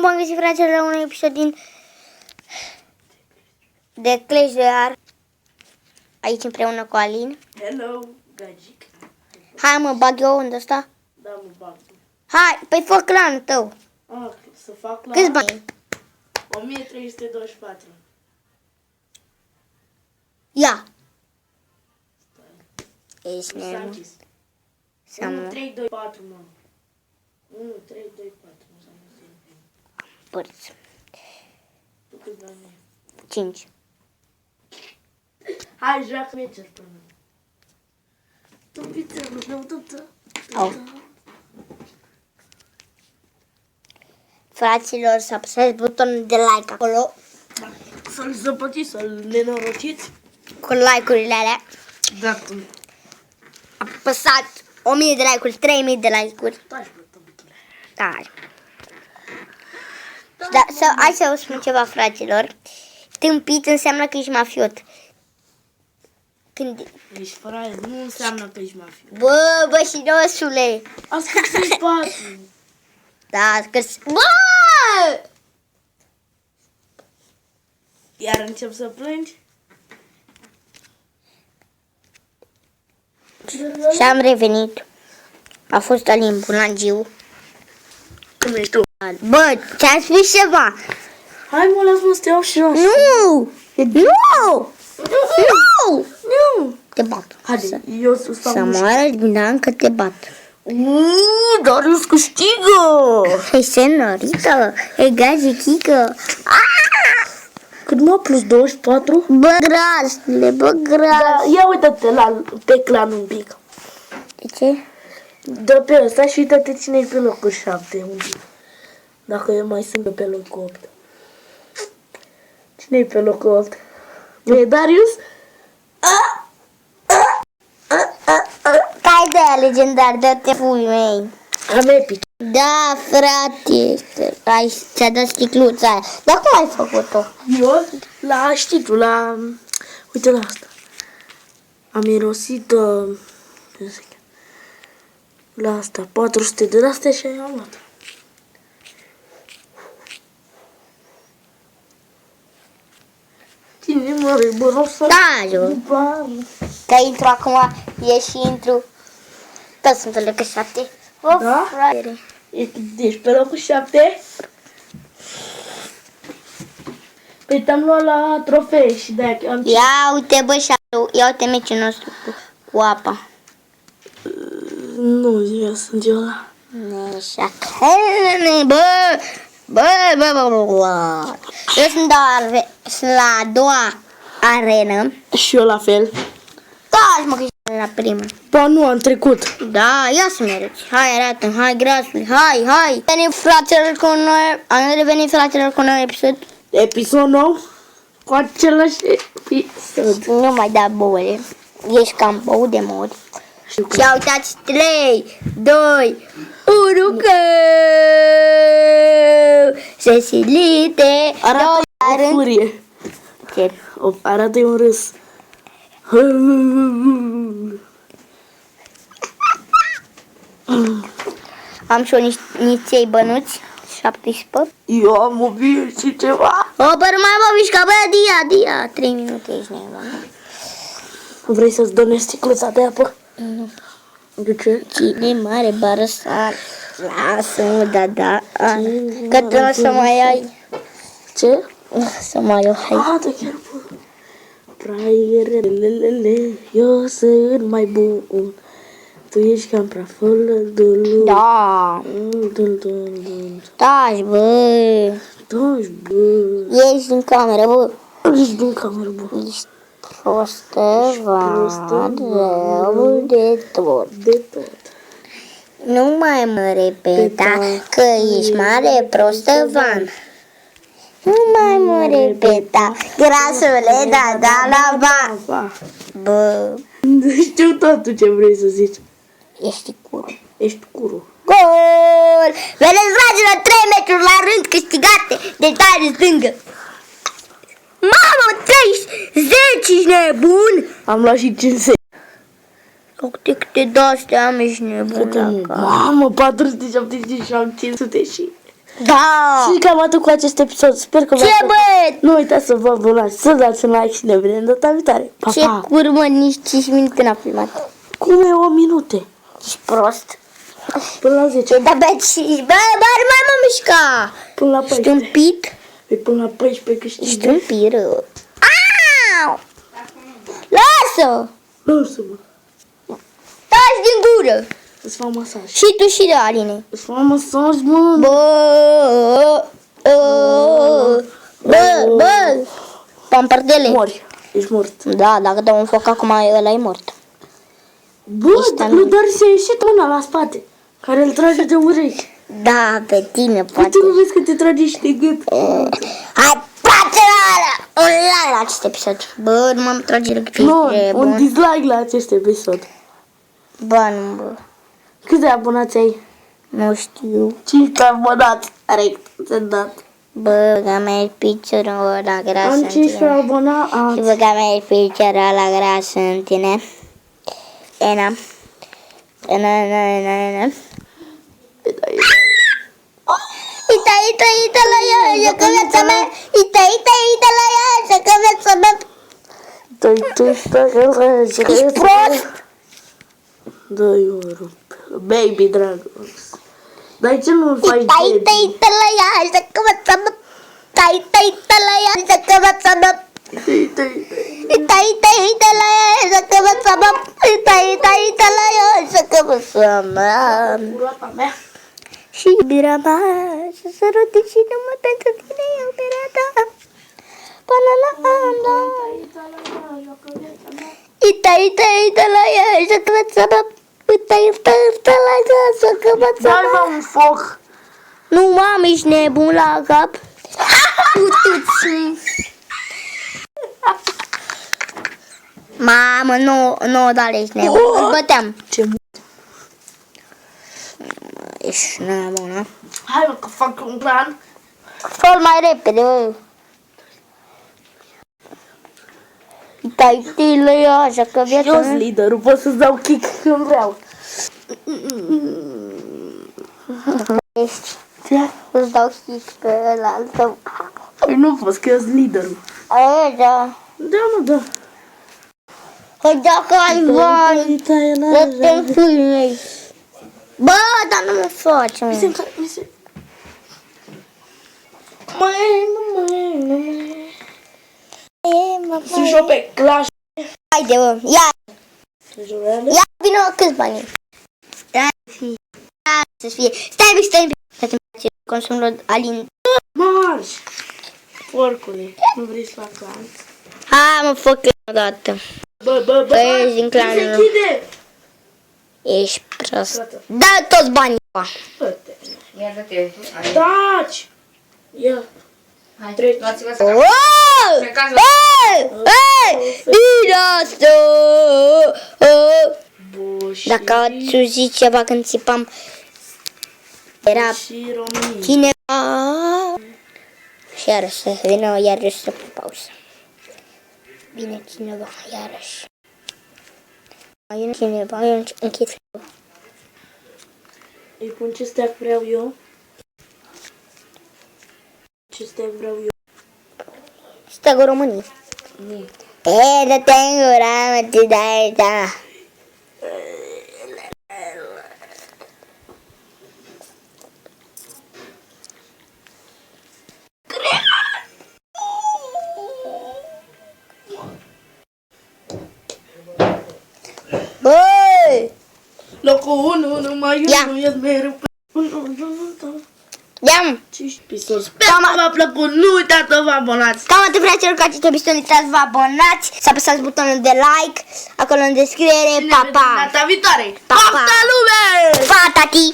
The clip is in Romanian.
v-am găsit, fraților, la un episod din de Clash Royale. Aici împreună cu Alin. Hello, gagic. Hai mă, bag eu unde ăsta? Da, mă bag. Hai, păi fă clanul tău. Să fac la... Câți bani? 1324. Ia. Ești S-a nebun. închis. Să 1, mă 3, 2, 4, mă. 1, 3, 2, 4. Nu s-a închis. părți. Tu câți bani ai? 5. Hai, joacă meciuri până. Tu pițelul meu, tu. Au. Fraților, să apăsați butonul de like acolo. Să-l zăpătiți, să-l nenorociți. Cu like-urile alea. Da, tu. Apăsați 1000 de like-uri, 3000 de like-uri. Taci, bă, tăbutule. Da. Hai să vă spun ceva, fraților. Tâmpit înseamnă că ești mafiot. Când... Ești fraier, nu înseamnă că ești mafiot. Bă, și nosule. Ascultă în spate. Da, bă! Iar încep să plângi? Și am revenit. A fost Alin Bulangiu. Cum ești tu? Bă, ți-am spus ceva. Hai mă, lasă-mă să te iau și eu. Nu! Nu! Nu! Te bat. Haide, eu stau Să mă arăți bine că te bat. Darius câștigă! Hai senorită, e gazichică. Cât mă, plus 24? Bă, grasule, bă, gras. Da, ia uite-te pe clan un pic. De ce? Dă pe ăsta și uite-te cine e pe locul 7 un pic. Dacă eu mai sunt pe locul 8. Cine e pe locul 8? E Darius? Cai de aia legendar, dă-te pui mei. Am epic. Da, frate, ți-a dat sticluța aia. Dar cum ai făcut-o? Eu? Știi tu, uite la asta. Am mirosit, cum zic, la asta, 400 de astea și am luat. Cine mă, bă, nu să... Da, eu. Că intru acum, ieși și intru. Toți sunt pe 7. O, Da? fraiere. Ești pe locul 7? Păi te-am luat la trofee și de-aia am... Ia uite, bă, ia uite meciul nostru cu apa. Nu, eu sunt eu la... Așa. Bă. Eu sunt la a doua arenă. Și eu la fel. Da, mă, că ești la prima. Ba nu, am trecut. Da, ia să mergi. Hai, arată, hai, grasul, hai. Venim, fraților, cu noi. Am revenit, fraților, cu noi episod. Episod nou cu același episod. Nu mai da băule. Ești cam băut de mod. Și uitați, 3, 2, 1, că se silite. Arată o furie. Ce? Arată un râs. Am și eu niței bănuți. 17. Eu am mobil și ceva. O, bă, nu mai mă mișca, bă, dia. 3 minute ești nebun. Vrei să-ți donezi sticluța de apă? Nu. De ce? Cine mare bară sar. Lasă-mă, da. Că tu nu să mai ai. Ce? Să mai ai, hai. Da, chiar bun. Praierele, eu sunt mai bun. Tu ești ca praful dulu. Da. Dul. Taci, bă. Taci, bă. Ești din cameră, bă. Ești din cameră, bă. Ești prostă, rău de tot. De tot. Nu mai mă repeta că ești mare prostă van. Nu mai mă repeta, grasule, da, la ban. Bă, Știu tot ce vrei să zici. ești curul. Ești curul. Gol! Vedeți, fraților, 3 meciuri la rând câștigate de tare stângă. Mamă, 10, ești nebun? Am luat și 50. Uite câte de-astea am, ești nebun la cap. Mamă, 477 și am 500 și... Da! Și cam atât cu acest episod. Sper că Ce băieți? Nu uitați să vă abonați, să dați un like și ne vedem data viitoare. Pa, Ce pa! curmă, nici 5 minute n-a filmat. Cum e 8 minute? Ești prost. Până la 10. Ce da bea 5. Bă, mai mă mișca. Până la Ești 14. tâmpit? Păi până la 14 câștigi. Ești tâmpit rău. Au! Lasă! Lasă-mă. Taci din gură. Îți fac masaj. Și tu și de Aline. Îți fac masaj, mă. Bă, pampardele. Mori. Ești mort. Da, dacă dau un foc acum, ăla e mort. Bă, Ești dar nu doar ți-a ieșit una la spate, care îl trage de urechi. Da, pe tine poate. Uite, nu vezi că te trage și de gât. Hai, frate, un like la acest episod. Bă, nu mă trage de gât. Nu, un dislike la acest episod. Bă, nu, bă. Câți de abonați ai? Nu știu. 5 abonați. Corect, ți-am dat. Bă, că mi-ai piciorul ăla gras Am în 15 tine. abonați. Și bă, că mi-ai piciorul ăla gras în tine. Ena. Ita la ea, că viața mea. Ita la ea, că viața mea. Ești prost? Da, eu rup. Baby Dragons. Dar ce nu-l faci baby? Ita la ea, că viața mea. Ita la ea, că viața mea. Ita la ea, că viața mea. Ita la ea, că viața mea. Curata mea. Și iubirea mea, să sărute și numai pentru tine iubirea ta. Până la anda. Ita la ea, să că viața mea. Ita la ea, să că viața Dai mea. mă un foc. Nu, mam, ești nebun la cap. Mamă, nu, dar ești nebun. Îl băteam. Ce Ești nebună. Hai mă că fac un plan. Fă-l mai repede, bă. Ita-ita ea, așa că viața Eu sunt mea. liderul, pot să-ți dau kick când vreau. Ești. Ce? Îți dau hit pe ăla al tău. Păi nu poți că eu sunt liderul. Aia, da. Da, mă, da. Că dacă ai bani, dă-te-n pui mei. Bă, dar nu mă faci, mă. Să joc pe Clash. Haide, bă, ia, vină, câți bani? Ia, să fie. Stai un pic. Să-ți consumul Alin. Marș! Porcule, nu vrei să fac clan? Hai, mă, fă clan odată. Bă, Că ești din clanul se meu. închide! Ești prost. Gata. Dă toți banii, bă. Bă-te. Ia dă-te. Taci! Ia. Hai, Treci. luați-vă să Wow! plecați. Boși. Dacă ați auzit ceva când țipam, era Și români. cineva. Și iarăși să vină, iarăși să pun pauză. Vine cineva, iarăși. Vine cineva, eu închid filmul. Îi pun ce stack vreau eu. Ce stack vreau eu. Steagul României. E, dă-te în gura, mă, te dai, da. Băi! Locul 1, numai Ia. 1, e mereu pe 1. Ia-mi! 5 episod. Sper că v-a plăcut. Nu uitați să vă abonați. Cam atât, fraților, cu acest episod. Nu uitați să vă abonați, să apăsați butonul de like, acolo în descriere. Ne Pa, vedem pa! data viitoare. Pa, pa. Poftă lume! Pa, tati!